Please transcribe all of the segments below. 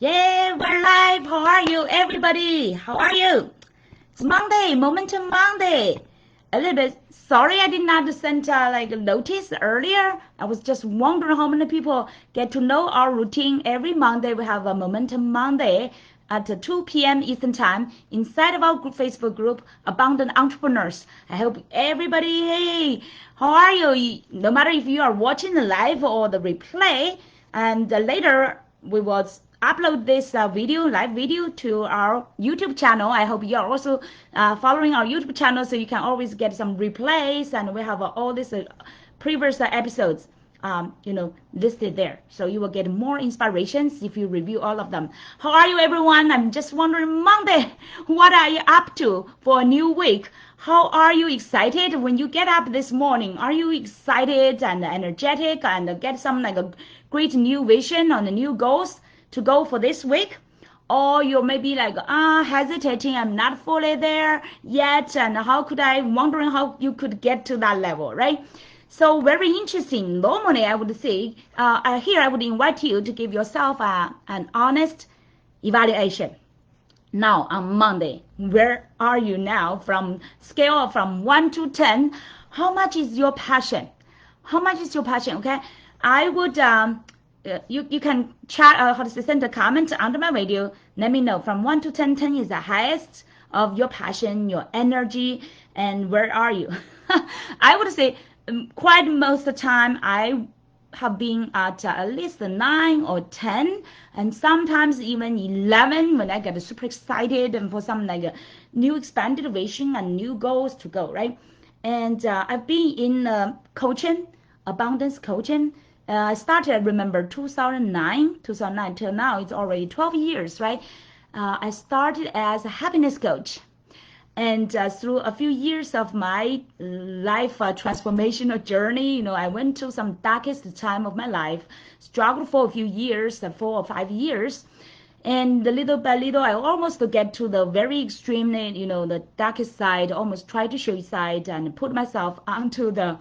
Yeah, we're live. How are you, everybody? How are you? It's Monday, Momentum Monday. A little bit sorry I did not send like a notice earlier. I was just wondering how many people get to know our routine. Every Monday we have a Momentum Monday at 2 p.m. Eastern Time inside of our Facebook group, Abundant Entrepreneurs. I hope everybody, hey, how are you? No matter if you are watching the live or the replay, and later we will upload this live video to our YouTube channel. I hope you are also following our YouTube channel so you can always get some replays, and we have all these previous episodes listed there. So you will get more inspirations if you review all of them. How are you, everyone? I'm just wondering, Monday, what are you up to for a new week? How are you excited when you get up this morning? Are you excited and energetic and get some like a great new vision on the new goals to go for this week? Or you may be like hesitating, I'm not fully there yet, and how could I wondering how you could get to that level, right? So very interesting. Normally I would say here I would invite you to give yourself an honest evaluation. Now on Monday, where are you now? From scale from 1 to 10, how much is your passion? How much is your passion? Okay, I would you can chat how to say, send a comment under my video. Let me know from 1 to 10. 10 is the highest of your passion, your energy, and where are you? I would say quite most of the time I have been at least 9 or 10, and sometimes even 11 when I get super excited and for some like a new expanded vision and new goals to go, right? And I've been in coaching, abundance coaching. I started, I remember, 2009 till now. It's already 12 years, right? I started as a happiness coach. And through a few years of my life transformational journey, I went to some darkest time of my life, struggled for a few years, 4 or 5 years. And little by little, I almost get to the very extreme, the darkest side, almost try to suicide and put myself onto the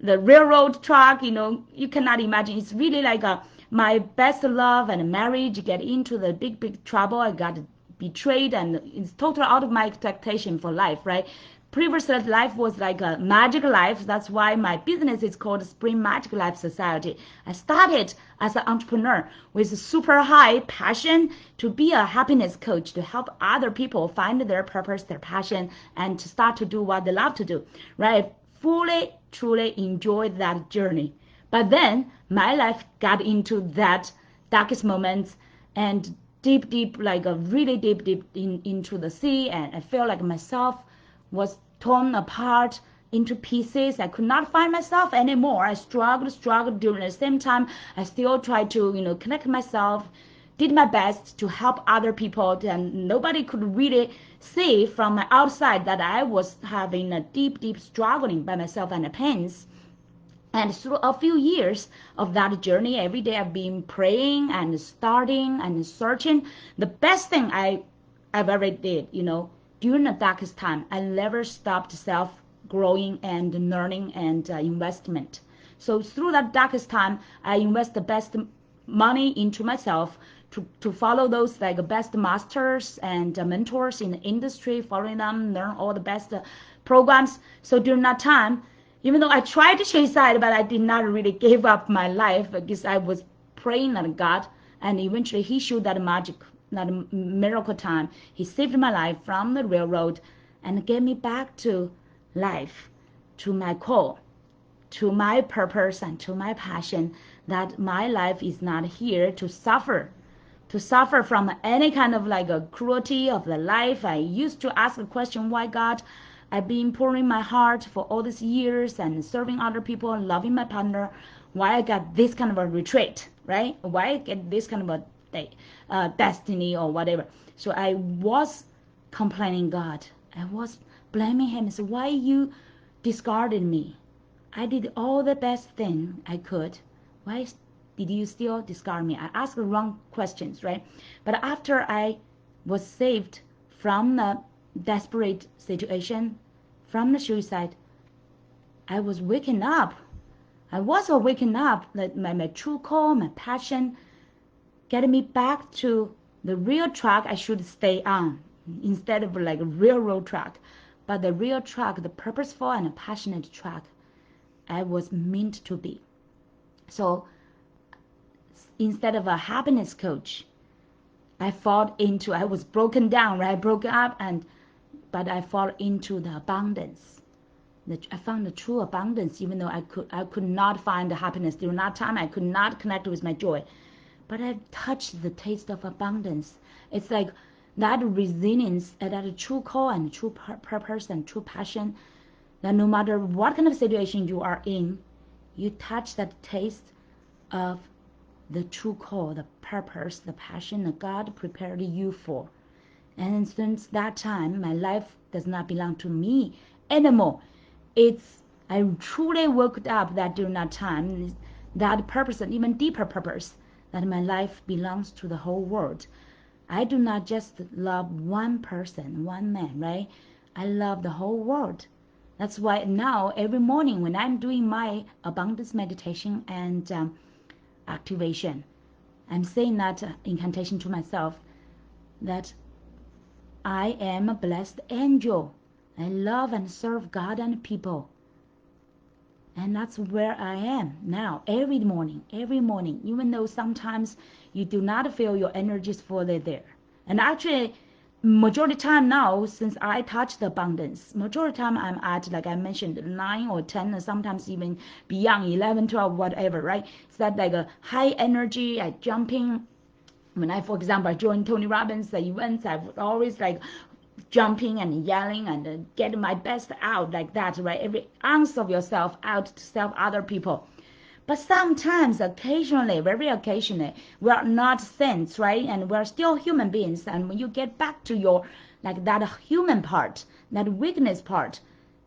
railroad track. You cannot imagine. It's really like my best love and marriage get into the big trouble. I got betrayed, and it's totally out of my expectation for life, right? Previous life was like a magic life. That's why my business is called Spring Magic Life Society. I started as an entrepreneur with super high passion to be a happiness coach, to help other people find their purpose, their passion, and to start to do what they love to do, right? Fully, truly enjoyed that journey. But then my life got into that darkest moments, and deep, like a really deep into the sea, and I felt like myself was torn apart into pieces. I could not find myself anymore. I struggled during the same time. I still tried to, connect myself, did my best to help other people, and nobody could really see from my outside that I was having a deep struggling by myself and the pains. And through a few years of that journey, every day I've been praying and starting and searching. The best thing I've ever did, during the darkest time, I never stopped self-growing and learning and investment. So through that darkest time, I invest the best money into myself to follow those like best masters and mentors in the industry, following them, learn all the best programs. So during that time, even though I tried to suicide, but I did not really give up my life because I was praying at God, and eventually He showed that magic, that miracle time. He saved my life from the railroad and gave me back to life, to my core, to my purpose, and to my passion. That my life is not here to suffer from any kind of like a cruelty of the life. I used to ask the question, why God? I've been pouring my heart for all these years and serving other people and loving my partner. Why I got this kind of a retreat, right? Why I get this kind of a destiny or whatever. So I was complaining God. I was blaming Him. So why you discarded me? I did all the best thing I could. Why did you still discard me? I asked the wrong questions, right? But after I was saved from the desperate situation, from the suicide, I was waking up. I was waking up, that my true call, my passion, getting me back to The real track I should stay on instead of like a railroad track. But the real track, the purposeful and passionate track, I was meant to be. So instead of a happiness coach, I was broken down, right? Broken up, but I fall into the abundance. I found the true abundance, even though I could not find the happiness during that time. I could not connect with my joy, but I touched the taste of abundance. It's like that resilience, that true call and true purpose and true passion, that no matter what kind of situation you are in, you touch that taste of the true call, the purpose, the passion that God prepared you for. And since that time, my life does not belong to me anymore. I truly woke up that during that time, that purpose, and even deeper purpose, that my life belongs to the whole world. I do not just love one person, one man, right? I love the whole world. That's why now every morning when I'm doing my abundance meditation and activation, I'm saying that incantation to myself, that I am a blessed angel. I love and serve God and people. And that's where I am now, every morning, even though sometimes you do not feel your energy is fully there. And actually, majority time now, since I touch the abundance, majority time I'm at, like I mentioned, 9 or 10, or sometimes even beyond 11, 12, whatever, right? It's that like a high energy, I jumping. When for example, I joined Tony Robbins' events, I would always like jumping and yelling and getting my best out like that, right? Every ounce of yourself out to serve other people. But sometimes, occasionally, very occasionally, we are not saints, right? And we're still human beings. And when you get back to your, like that human part, that weakness part,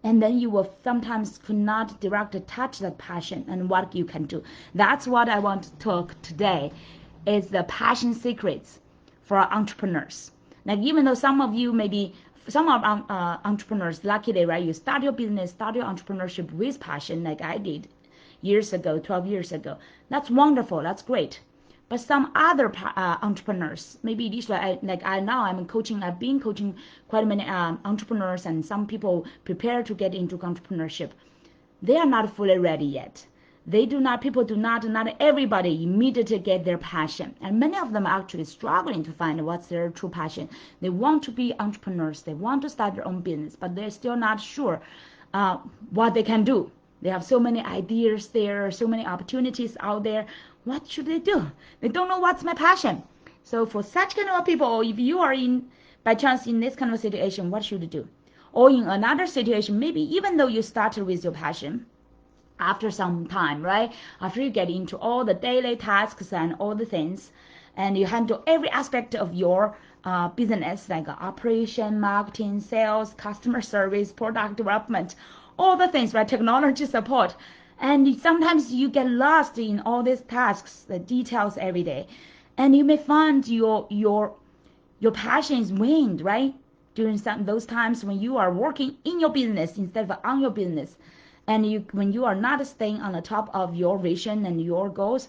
and then you will sometimes could not directly touch that passion and what you can do. That's what I want to talk today, is the passion secrets for entrepreneurs. Like even though some of you maybe some of entrepreneurs, luckily, right, you start your business, start your entrepreneurship with passion, like I did years ago, 12 years ago. That's wonderful. That's great. But some other entrepreneurs, maybe this way, I'm coaching. I've been coaching quite many entrepreneurs, and some people prepare to get into entrepreneurship. They are not fully ready yet. People do not everybody immediately get their passion. And many of them are actually struggling to find what's their true passion. They want to be entrepreneurs. They want to start their own business, but they're still not sure what they can do. They have so many ideas there, so many opportunities out there. What should they do? They don't know what's my passion. So for such kind of people, if you are by chance in this kind of situation, what should you do? Or in another situation, maybe even though you started with your passion, after some time, right? After you get into all the daily tasks and all the things, and you handle every aspect of your business, like operation, marketing, sales, customer service, product development, all the things, right? Technology support. And sometimes you get lost in all these tasks, the details every day. And you may find your passion is waned, right? During those times when you are working in your business instead of on your business. And when you are not staying on the top of your vision and your goals,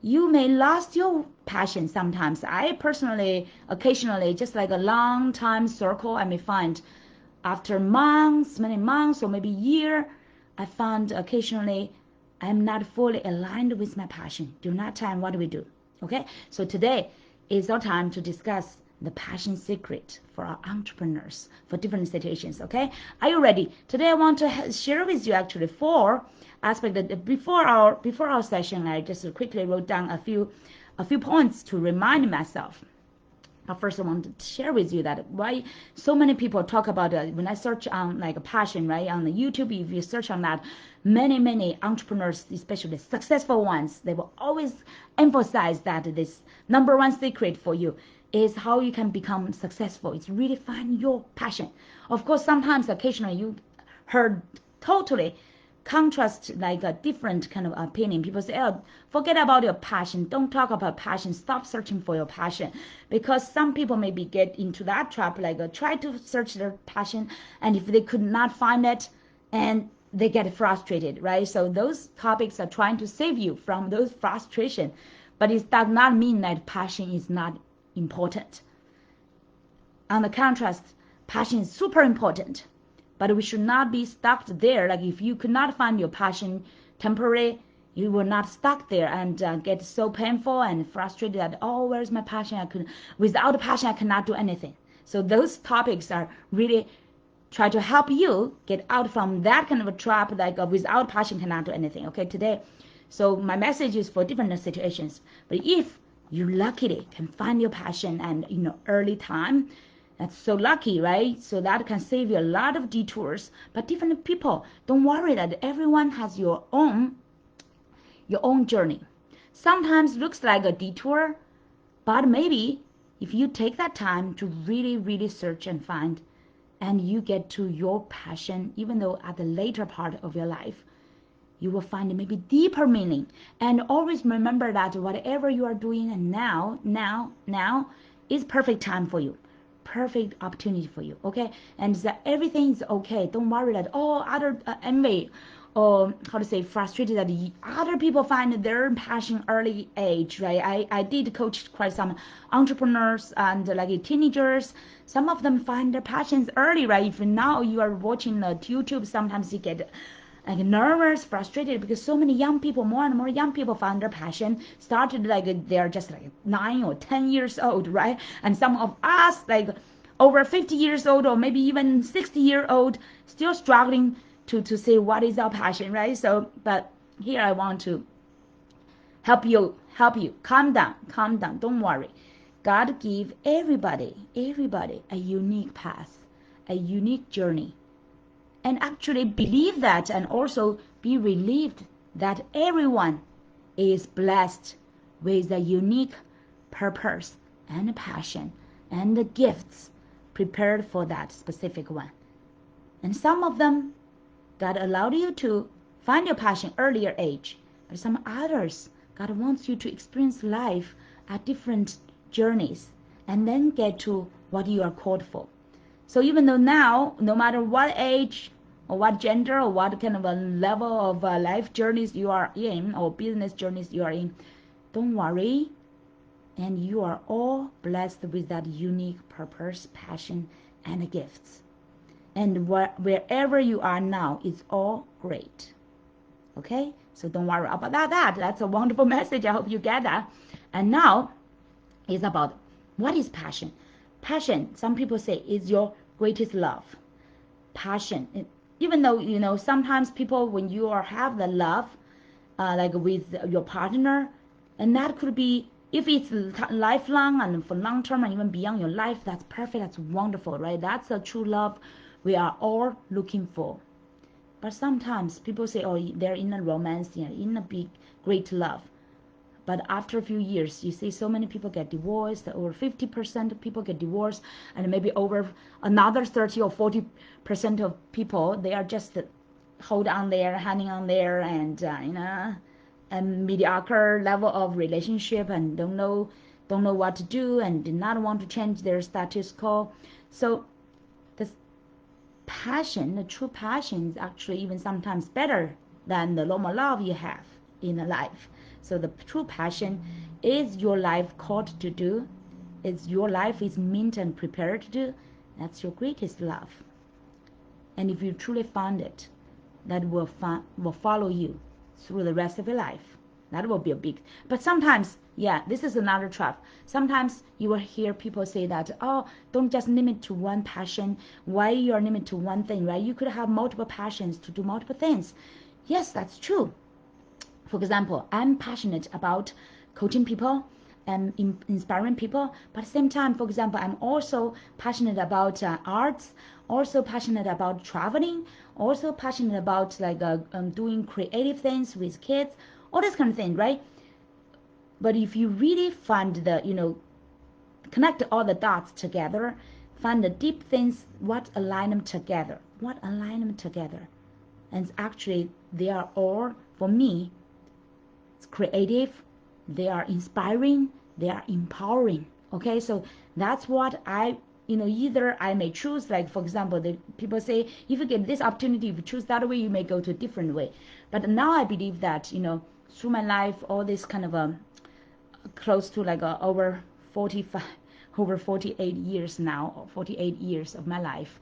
you may lose your passion sometimes. I personally, occasionally, just like a long time circle, I may find after months, many months, or maybe year, I found occasionally I'm not fully aligned with my passion. During that time, what do we do? Okay, so today is our time to discuss the passion secret for our entrepreneurs for different situations. Okay, are you ready? Today I want to share with you actually 4 aspects that before our session, I just quickly wrote down a few points to remind myself. But first I want to share with you that why so many people talk about when I search on like a passion, right, on the YouTube, if you search on that, many entrepreneurs, especially successful ones, they will always emphasize that this number 1 secret for you is how you can become successful. It's really find your passion. Of course, sometimes occasionally you heard totally contrast, like a different kind of opinion. People say, oh, forget about your passion. Don't talk about passion. Stop searching for your passion. Because some people maybe get into that trap, like try to search their passion, and if they could not find it, and they get frustrated, right? So those topics are trying to save you from those frustration. But it does not mean that passion is not important. On the contrast, passion is super important, but we should not be stuck there. Like if you could not find your passion temporary, you will not stuck there and get so painful and frustrated that, oh, where's my passion? Without passion, I cannot do anything. So those topics are really try to help you get out from that kind of a trap, like without passion cannot do anything, okay, today. So my message is for different situations. But if you luckily can find your passion and early time, that's so lucky, right? So that can save you a lot of detours. But different people, don't worry that everyone has your own journey. Sometimes looks like a detour, but maybe if you take that time to really, really search and find, and you get to your passion, even though at the later part of your life, you will find maybe deeper meaning. And always remember that whatever you are doing and now is perfect time for you, perfect opportunity for you, okay? And that everything is okay. Don't worry that, oh, other envy, or how to say, frustrated that other people find their passion early age, right? I did coach quite some entrepreneurs and like teenagers. Some of them find their passions early, right? If now you are watching the YouTube, sometimes you get like nervous, frustrated, because so many young people, more and more young people found their passion, started like they're just like 9 or 10 years old, right? And some of us like over 50 years old or maybe even 60-year-old still struggling to say what is our passion, right? So, but here I want to help you, calm down, don't worry. God give everybody a unique path, a unique journey. And actually believe that, and also be relieved that everyone is blessed with a unique purpose and passion and the gifts prepared for that specific one. And some of them, God allowed you to find your passion earlier age, but some others, God wants you to experience life at different journeys and then get to what you are called for. So even though now, no matter what age or what gender or what kind of a level of life journeys you are in or business journeys you are in, don't worry. And you are all blessed with that unique purpose, passion, and gifts. And wherever you are now, it's all great. Okay? So don't worry about that. That's a wonderful message. I hope you get that. And now it's about what is passion. Passion, some people say, is your greatest love. Passion, even though sometimes people, when you have the love like with your partner, and that could be, if it's lifelong and for long term and even beyond your life, that's perfect, that's wonderful, right? That's a true love we are all looking for. But sometimes people say, oh, they're in a romance, in a big great love. But after a few years, you see so many people get divorced, over 50% of people get divorced, and maybe over another 30 or 40% of people, they are just hold on there, hanging on there, and a mediocre level of relationship, and don't know what to do, and do not want to change their status quo. So this passion, the true passion, is actually even sometimes better than the normal love you have in a life. So the true passion is your life called to do. It's your life is meant and prepared to do. That's your greatest love. And if you truly found it, that will follow you through the rest of your life. That will be a big. But sometimes, yeah, this is another trap. Sometimes you will hear people say that, oh, don't just limit to one passion. Why you are limited to one thing, right? You could have multiple passions to do multiple things. Yes, that's true. For example, I'm passionate about coaching people and inspiring people, but at the same time, for example, I'm also passionate about arts, also passionate about traveling, also passionate about like doing creative things with kids, all this kind of thing, right? But if you really find the, connect all the dots together, find the deep things, what align them together, and actually they are all, for me, it's creative, they are inspiring, they are empowering. Okay, so that's what either I may choose, like for example, the people say, if you get this opportunity, if you choose that way, you may go to a different way. But now I believe that, through my life, all this kind of close to like over 45 over 48 years now, 48 years of my life.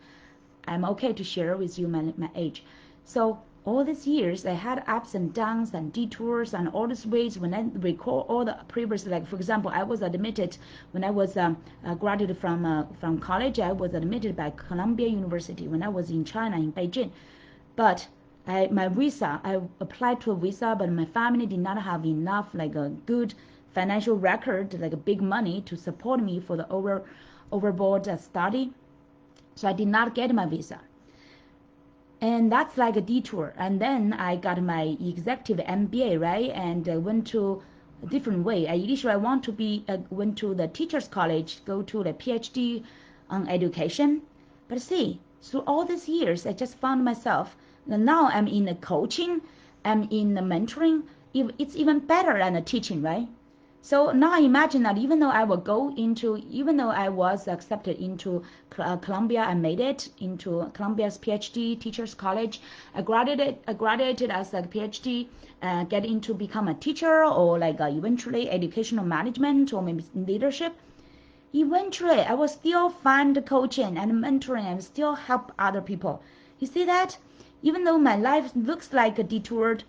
I'm okay to share with you my age. So all these years, I had ups and downs and detours and all these ways. When I recall all the previous, like for example, I was admitted when I was graduated from college. I was admitted by Columbia University when I was in China, in Beijing. But my visa, I applied to a visa, but my family did not have enough, like a good financial record, like a big money to support me for the overboard study. So I did not get my visa. And that's like a detour. And then I got my executive MBA, right? And I went to a different way. Initially, I want to be went to the teachers college, go to the PhD on education. But see, through all these years, I just found myself. Now I'm in the coaching, I'm in the mentoring. It's even better than the teaching, right? So now I imagine that even though I was accepted into Columbia, I made it into Columbia's PhD Teachers College. I graduated as a PhD, get into become a teacher or like eventually educational management or maybe leadership. Eventually, I will still find coaching and mentoring and still help other people. You see that? Even though my life looks like a detoured,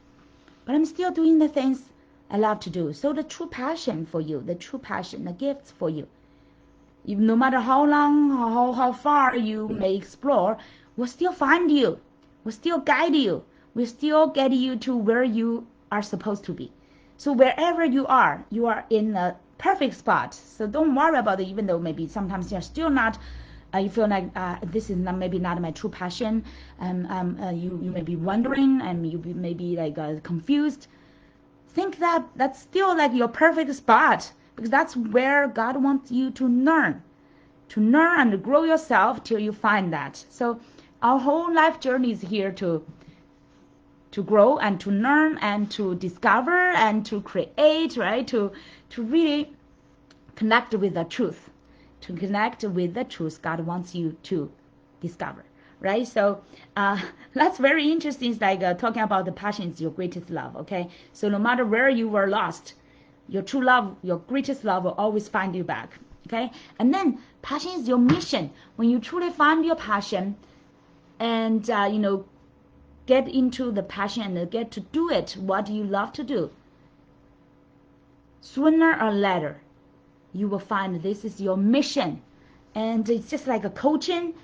but I'm still doing the things I love to do. So the true passion for you, the true passion, the gifts for you, no matter how long, how far you may explore, will still find you, will still guide you, will still get you to where you are supposed to be. So wherever you are in a perfect spot. So don't worry about it, even though maybe sometimes you're still not, you feel like this is maybe not my true passion. You may be wondering and you may be like confused. Think that that's still like your perfect spot because that's where God wants you to learn and grow yourself till you find that. So our whole life journey is here to grow and to learn and to discover and to create, right? To really connect with the truth, to connect with the truth God wants you to discover. Right, so that's very interesting. It's like talking about the passion is your greatest love. Okay, so no matter where you were lost, your true love, your greatest love will always find you back. Okay, and then passion is your mission. When you truly find your passion, and get into the passion and get to do it, what you love to do, sooner or later, you will find this is your mission, and it's just like a coaching.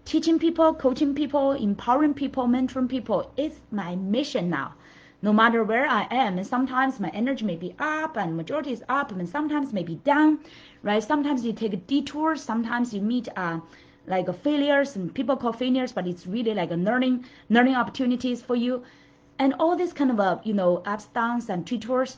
Teaching people, coaching people, empowering people, mentoring people is my mission now. No matter where I am, and sometimes my energy may be up and majority is up, and sometimes may be down, right? Sometimes you take a detour, sometimes you meet like a failures, and people call failures, but it's really like a learning opportunities for you, and all this kind of ups, downs, and detours.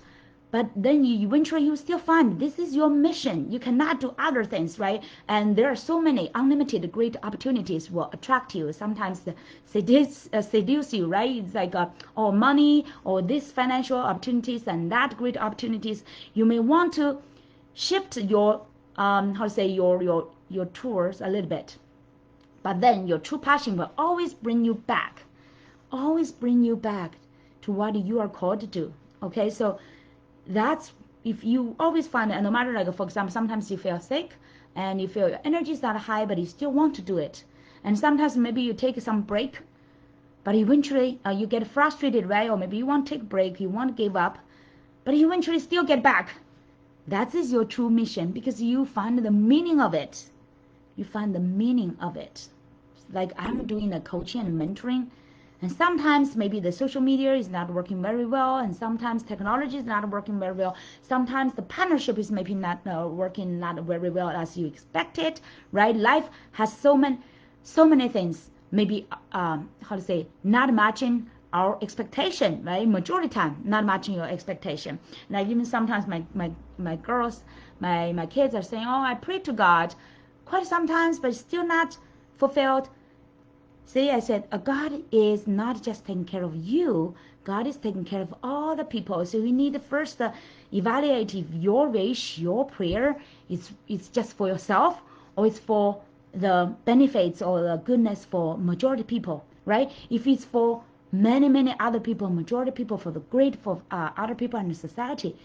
But then you eventually you still find this is your mission. You cannot do other things, right? And there are so many unlimited great opportunities will attract you. Sometimes seduce you, right? It's like or money or this financial opportunities and that great opportunities. You may want to shift your your tours a little bit, but then your true passion will always bring you back, to what you are called to do. Okay, so that's if you always find it, and no matter like for example, sometimes you feel sick and you feel your energy is not high, but you still want to do it. And sometimes maybe you take some break, but eventually you get frustrated, right? Or maybe you want to take a break, you want to give up, but you eventually still get back. That is your true mission because you find the meaning of it. You find the meaning of it. Like I'm doing the coaching and mentoring. And sometimes maybe the social media is not working very well, and sometimes technology is not working very well. Sometimes the partnership is maybe not working not very well as you expected, right? Life has so many things. Maybe not matching our expectation, right? Majority time not matching your expectation. Like even sometimes my girls, my kids are saying, "Oh, I pray to God," quite sometimes, but still not fulfilled. See, I said, God is not just taking care of you. God is taking care of all the people. So we need to first evaluate if your wish, your prayer, it's just for yourself or it's for the benefits or the goodness for majority people, right? If it's for many other people, majority people, for the great for other people in the society,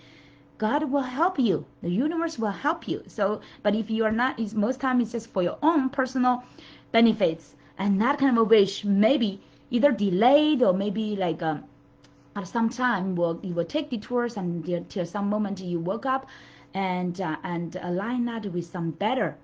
God will help you. The universe will help you. So, but if you are not, it's most time it's just for your own personal benefits, and that kind of a wish maybe either delayed or maybe like at some time you will take detours until some moment you woke up and align that with some better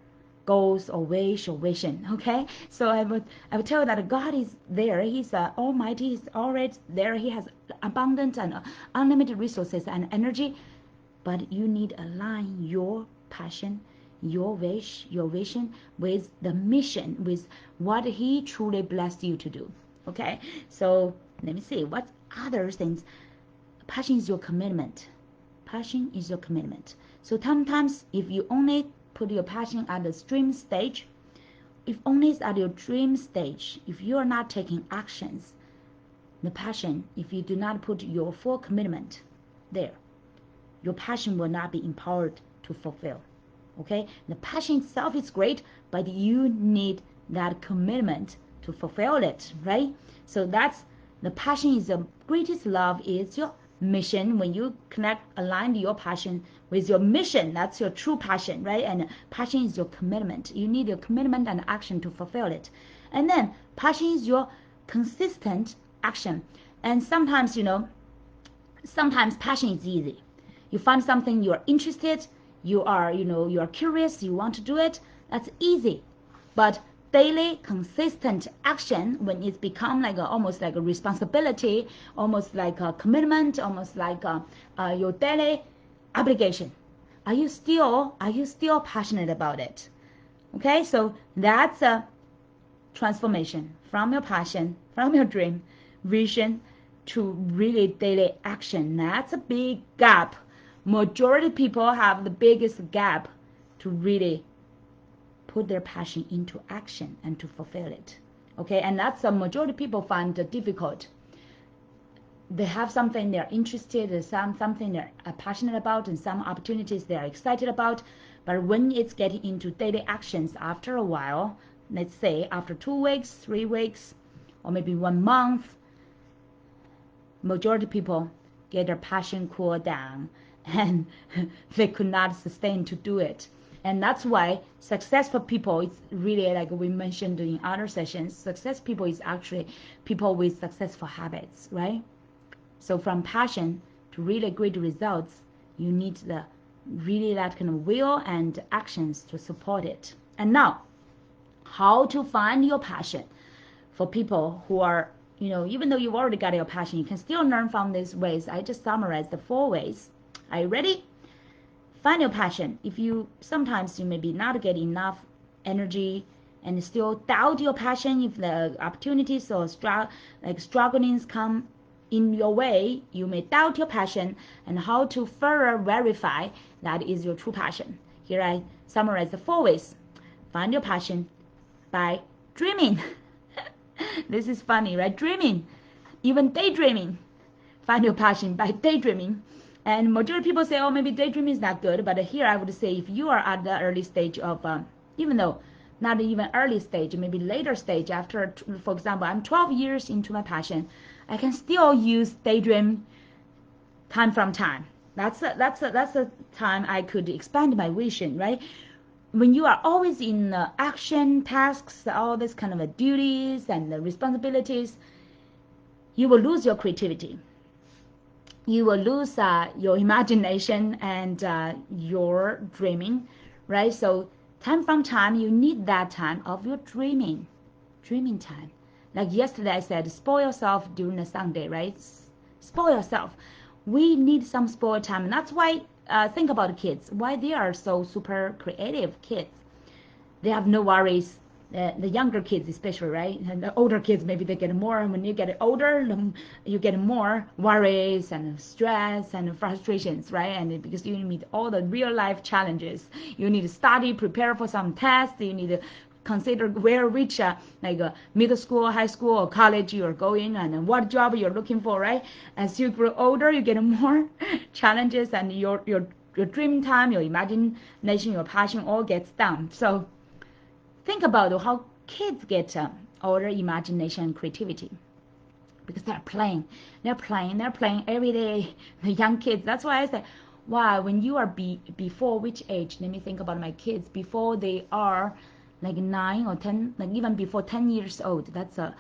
goals or wish or vision. Okay, so I would tell you that God is there. He's almighty. He's already there. He has abundant and unlimited resources and energy, but you need to align your passion, your wish, your vision with the mission, with what he truly blessed you to do. Okay, so let me see what other things. Passion is your commitment. Passion is your commitment. So sometimes if you only put your passion at the dream stage, if only it's at your dream stage, if you are not taking actions, the passion, if you do not put your full commitment there, your passion will not be empowered to fulfill. Okay, the passion itself is great, but you need that commitment to fulfill it, right? So that's the passion is the greatest love is your mission. When you connect, align your passion with your mission, that's your true passion, right? And passion is your commitment. You need your commitment and action to fulfill it. And then passion is your consistent action. And sometimes, sometimes passion is easy. You find something you're interested, you are curious, you want to do it, that's easy. But daily consistent action, when it's become like almost like a responsibility, almost like a commitment, almost like your daily obligation, are you still passionate about it? Okay, so that's a transformation from your passion, from your dream, vision to really daily action. That's a big gap. Majority of people have the biggest gap to really put their passion into action and to fulfill it. Okay, and that's a majority of people find difficult. They have something they're interested in, something they're passionate about, and some opportunities they're excited about. But when it's getting into daily actions after a while, let's say after 2 weeks, 3 weeks, or maybe 1 month, majority of people get their passion cooled down and they could not sustain to do it. And that's why successful people, it's really like we mentioned in other sessions, success people is actually people with successful habits, right? So from passion to really great results, you need the really that kind of will and actions to support it. And now, how to find your passion for people who are, even though you've already got your passion, you can still learn from these ways. I just summarized the 4 ways. Are you ready? Find your passion. If you sometimes you maybe not get enough energy and still doubt your passion, if the opportunities or strugglings come in your way, you may doubt your passion and how to further verify that is your true passion. Here I summarize the 4 ways. Find your passion by dreaming. This is funny, right? Dreaming, even daydreaming. Find your passion by daydreaming. And majority of people say, oh, maybe daydreaming is not good. But here I would say if you are at the early stage of, even though not even early stage, maybe later stage after, for example, I'm 12 years into my passion, I can still use daydream time from time. That's a time I could expand my vision, right? When you are always in action tasks, all this kind of duties and responsibilities, you will lose your creativity. You will lose your imagination and your dreaming, right? So time from time, you need that time of your dreaming time. Like yesterday I said, spoil yourself during a Sunday, right? Spoil yourself. We need some spoil time. And that's why, think about kids, why they are so super creative kids. They have no worries. The younger kids especially, right? And the older kids, maybe they get more. And when you get older, you get more worries and stress and frustrations, right? And because you meet all the real life challenges, you need to study, prepare for some tests, you need to consider which middle school, high school, or college you are going, and what job you're looking for, right? As you grow older, you get more challenges, and your dream time, your imagination, your passion all gets down. So think about how kids get older imagination and creativity, because they're playing every day. The young kids. That's why I say, Why? When you are before which age? Let me think about my kids. Before they are like 9 or 10, like even before 10 years old. That's a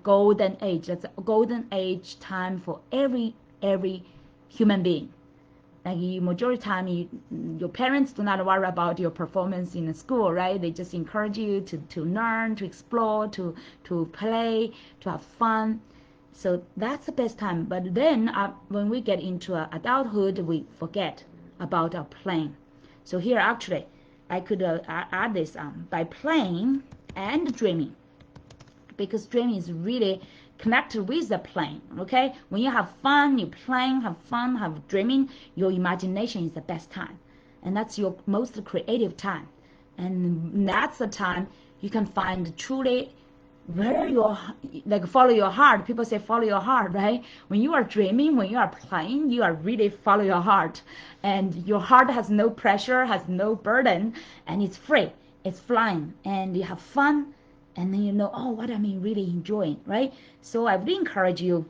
golden age. That's a golden age time for every human being. Like majority time, your parents do not worry about your performance in the school, right? They just encourage you to learn, to explore, to play, to have fun. So that's the best time. But then when we get into adulthood, we forget about our playing. So here actually, I could add this by playing and dreaming, because dreaming is really connected with the playing. Okay, when you have fun, you playing, have fun, have dreaming, your imagination is the best time, and that's your most creative time, and that's the time you can find truly where your, like, follow your heart. People say follow your heart, right? When you are dreaming, when you are playing, you are really follow your heart, and your heart has no pressure, has no burden, and it's free, it's flying, and you have fun, and then you know, oh, what am I really enjoying, right? So I would encourage you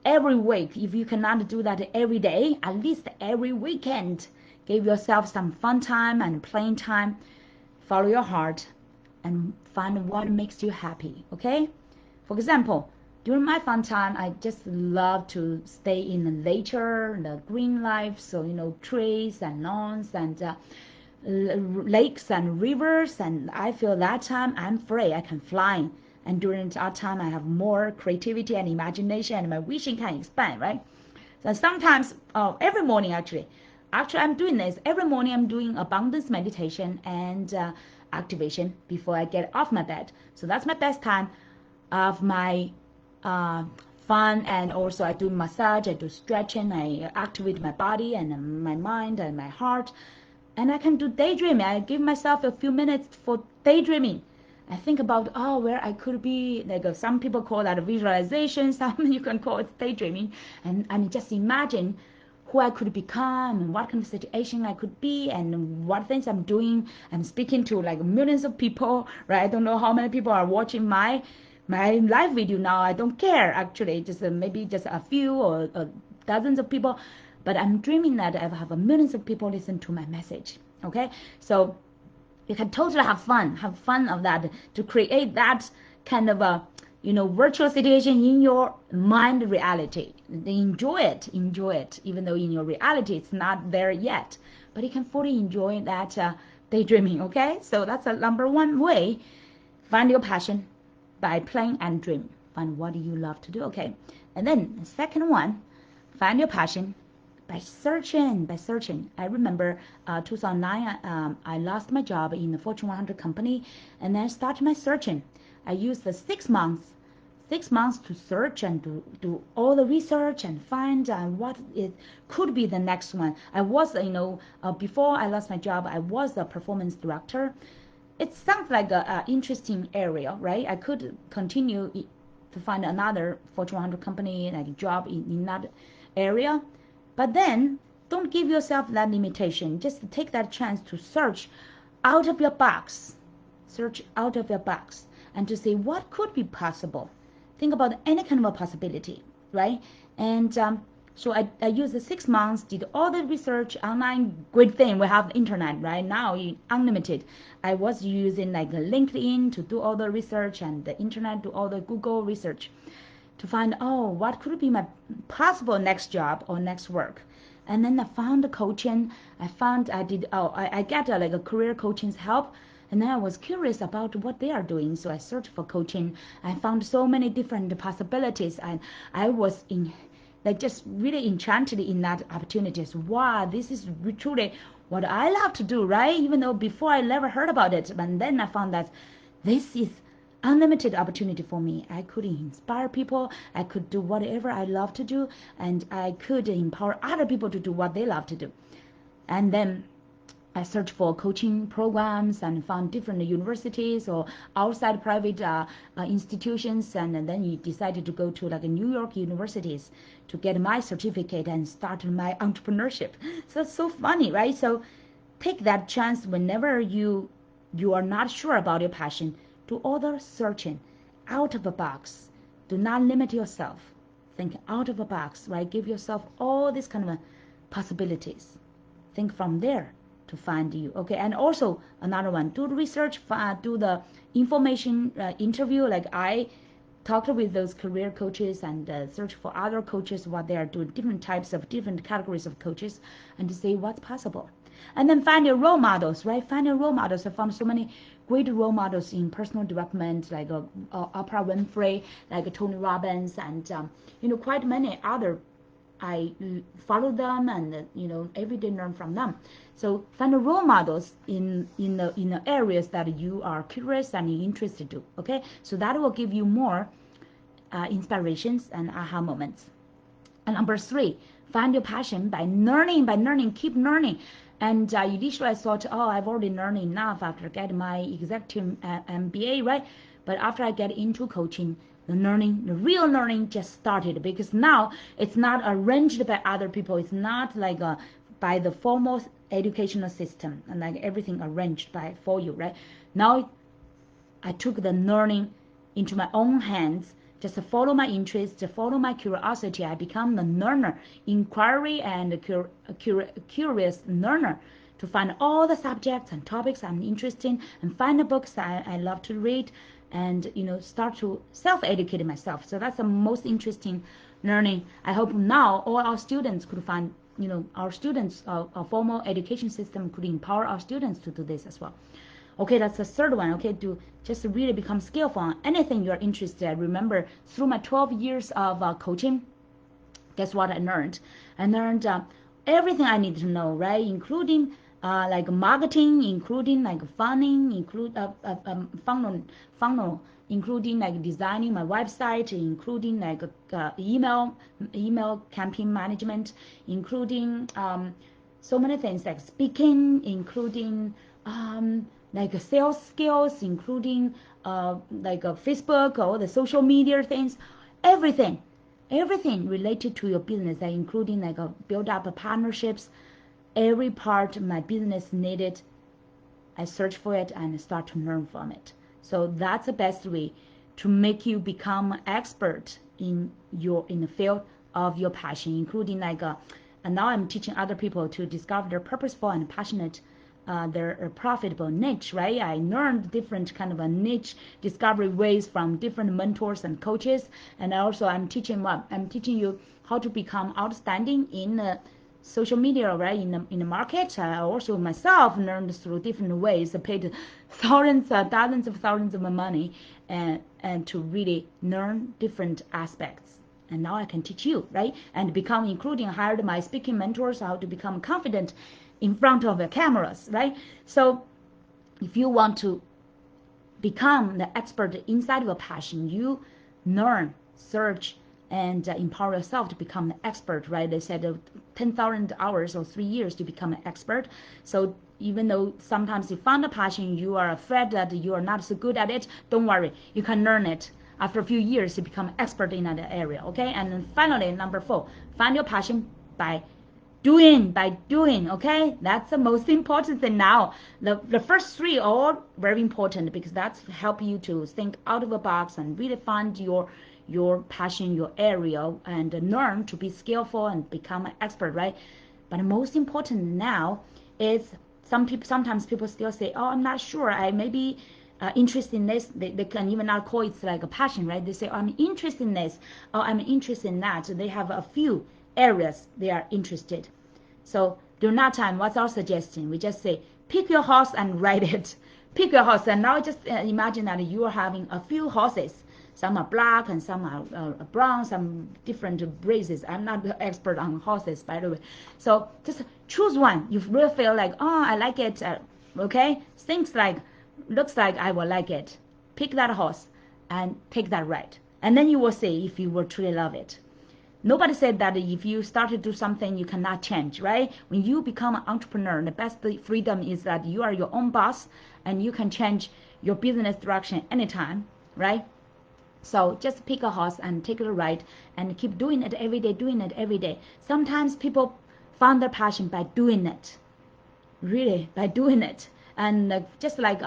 every week, if you cannot do that every day, at least every weekend, give yourself some fun time and playing time, follow your heart, and find what makes you happy. Okay, for example, during my fun time, I just love to stay in the nature, the green life, so trees and lawns and lakes and rivers, and I feel that time I'm free, I can fly, and during that time I have more creativity and imagination, and my vision can expand, right? So sometimes, every morning actually I'm doing this every morning. I'm doing abundance meditation and activation before I get off my bed. So that's my best time of my uh, fun, and also I do massage, I do stretching, I activate my body and my mind and my heart, and I can do daydreaming. I give myself a few minutes for daydreaming. I think about, oh, where I could be. Like some people call that visualization, some you can call it daydreaming, and just imagine who I could become and what kind of situation I could be and what things I'm doing. I'm speaking to like millions of people, right? I don't know how many people are watching my live video now. I don't care actually, just maybe just a few or dozens of people, but I'm dreaming that I have a millions of people listen to my message. Okay, so you can totally have fun of that, to create that kind of a virtual situation in your mind reality. Enjoy it, even though in your reality it's not there yet, but you can fully enjoy that daydreaming. Okay, so that's a number one way. Find your passion by playing and dream. Find what you love to do. Okay, and then the second one, find your passion by searching. I remember 2009, I lost my job in the Fortune 100 company, and then I started my searching. I used the 6 months to search and to do all the research and find what it could be the next one. I was, before I lost my job, I was a performance director. It sounds like a interesting area, right? I could continue to find another Fortune 100 company, like job in that area. But then don't give yourself that limitation. Just take that chance to search out of your box. Search out of your box and to see what could be possible. Think about any kind of a possibility, right? And so I used the 6 months, did all the research online. Great thing, we have internet right now, unlimited. I was using like LinkedIn to do all the research, and the internet to all the Google research to find, oh, what could be my possible next job or next work. And then I found the coaching. I get like a career coaching's help. And then I was curious about what they are doing. So I searched for coaching. I found so many different possibilities. And I was just really enchanted in that opportunities. Wow, this is truly what I love to do, right? Even though before I never heard about it. But then I found that this is unlimited opportunity for me. I could inspire people, I could do whatever I love to do, and I could empower other people to do what they love to do. And then I searched for coaching programs and found different universities or outside private institutions, and then you decided to go to like New York universities to get my certificate and start my entrepreneurship. So it's so funny, right? So take that chance whenever you are not sure about your passion. Do all the searching out of a box. Do not limit yourself. Think out of a box, right? Give yourself all these kind of possibilities. think from there to find you. Okay, and also another one, do the research, do the information interview. Like I talked with those career coaches and search for other coaches, what they are doing, different types of different categories of coaches, and to see what's possible. And then find your role models, right? Find your role models. I found so many great role models in personal development, like Oprah Winfrey, like Tony Robbins, and quite many other. I follow them and every day learn from them. So find the role models in the areas that you are curious and interested to. Okay, so that will give you more inspirations and aha moments. And number 3, find your passion by learning, keep learning. And initially I thought, oh, I've already learned enough after getting my executive MBA, right? But after I get into coaching, the real learning just started, because now it's not arranged by other people. It's not like by the formal educational system and like everything arranged for you, right? Now I took the learning into my own hands, just follow my interest, follow my curiosity. I become the learner, inquiry and curious learner, to find all the subjects and topics I'm interested in, and find the books I love to read, and start to self-educate myself. So that's the most interesting learning. I hope now all our students could find, our students, our formal education system could empower our students to do this as well. Okay, that's the third one. Okay, to just really become skillful on anything you're interested in. Remember, through my 12 years of coaching, guess what I learned? I learned everything I need to know, right? Including like marketing, including like funnel, including like designing my website, including like email campaign management, including so many things like speaking, including like sales skills, including like Facebook or the social media things, everything related to your business, including like build up partnerships. Every part of my business needed, I search for it and start to learn from it. So that's the best way to make you become expert in the field of your passion, including like and now I'm teaching other people to discover their purposeful and passionate their profitable niche, right? I learned different kind of a niche discovery ways from different mentors and coaches, and also I'm teaching you how to become outstanding in social media, right? In the market. I also myself learned through different ways. I paid dozens of thousands of money and to really learn different aspects. And now I can teach you, right? And become, including hired my speaking mentors, how to become confident in front of the cameras, right? So if you want to become the expert inside of a passion, you learn, search, and empower yourself to become an expert, right? They said 10,000 hours or 3 years to become an expert. So even though sometimes you found a passion, you are afraid that you are not so good at it, don't worry, you can learn it. After a few years, you become an expert in that area, okay? And then finally, number 4, find your passion by doing, okay? That's the most important thing now. The first 3 are all very important, because that's help you to think out of the box and really find your passion, your area, and learn to be skillful and become an expert, right? But the most important now is sometimes people still say, oh, I'm not sure, I may be interested in this. They can even not call it like a passion, right? They say, oh, I'm interested in this, or I'm interested in that. So they have a few areas they are interested. So during that time, what's our suggestion? We just say, pick your horse and ride it. Pick your horse. And now just imagine that you are having a few horses. Some are black and some are brown, some different breeds. I'm not the expert on horses, by the way. So just choose one. You really feel like, oh, I like it. Okay? Looks like I will like it. Pick that horse and take that ride. And then you will see if you will truly love it. Nobody said that if you start to do something, you cannot change, right? When you become an entrepreneur, the best freedom is that you are your own boss and you can change your business direction anytime, right? So just pick a horse and take a ride and keep doing it every day. Sometimes people find their passion by doing it, really, by doing it. And just like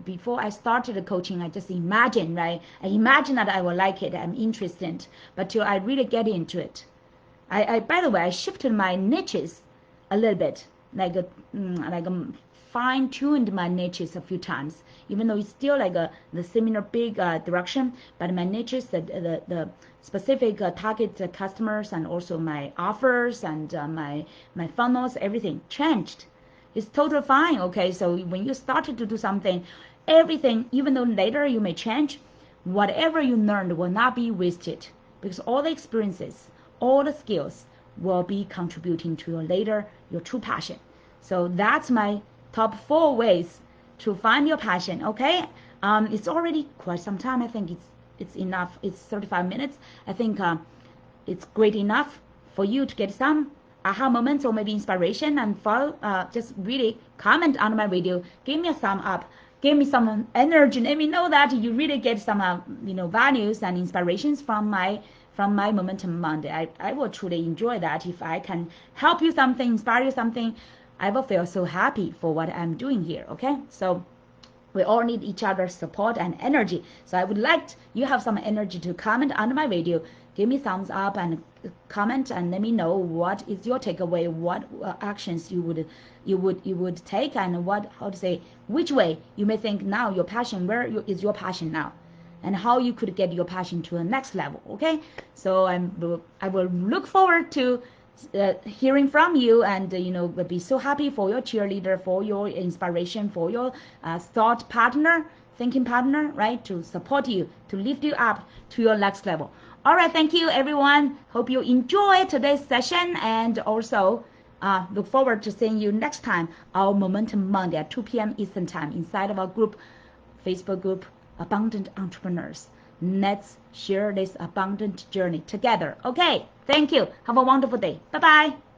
before I started the coaching, I just imagine, right? I imagine that I will like it, I'm interested, but till I really get into it. By the way, I shifted my niches a little bit. fine-tuned my niches a few times, even though it's still like the similar big direction, but my niches, the specific target customers, and also my offers and my funnels, everything changed. It's totally fine. Okay, so when you started to do something, everything, even though later you may change, whatever you learned will not be wasted, because all the experiences, all the skills will be contributing to your true passion. So that's my top 4 ways to find your passion. Okay, it's already quite some time. I think it's enough. It's 35 minutes. I think it's great enough for you to get some aha moments or maybe inspiration, and follow. Just really comment on my video, give me a thumb up, give me some energy, let me know that you really get some values and inspirations from my Momentum Monday. I will truly enjoy that. If I can help you something, inspire you something, I will feel so happy for what I'm doing here. Okay, so we all need each other's support and energy. So I would like you have some energy to comment under my video, give me thumbs up and comment, and let me know what is your takeaway, what actions you would take, and which way you may think now your passion, is your passion now, and how you could get your passion to the next level. Okay, so I will look forward to hearing from you, and will be so happy for your cheerleader, for your inspiration, for your thought partner, thinking partner, right, to support you, to lift you up to your next level. All right, thank you everyone. Hope you enjoy today's session, and also look forward to seeing you next time, our Momentum Monday at 2 p.m. Eastern Time, inside of our group, Facebook group, Abundant Entrepreneurs. Let's share this abundant journey together. Okay, thank you. Have a wonderful day. Bye-bye.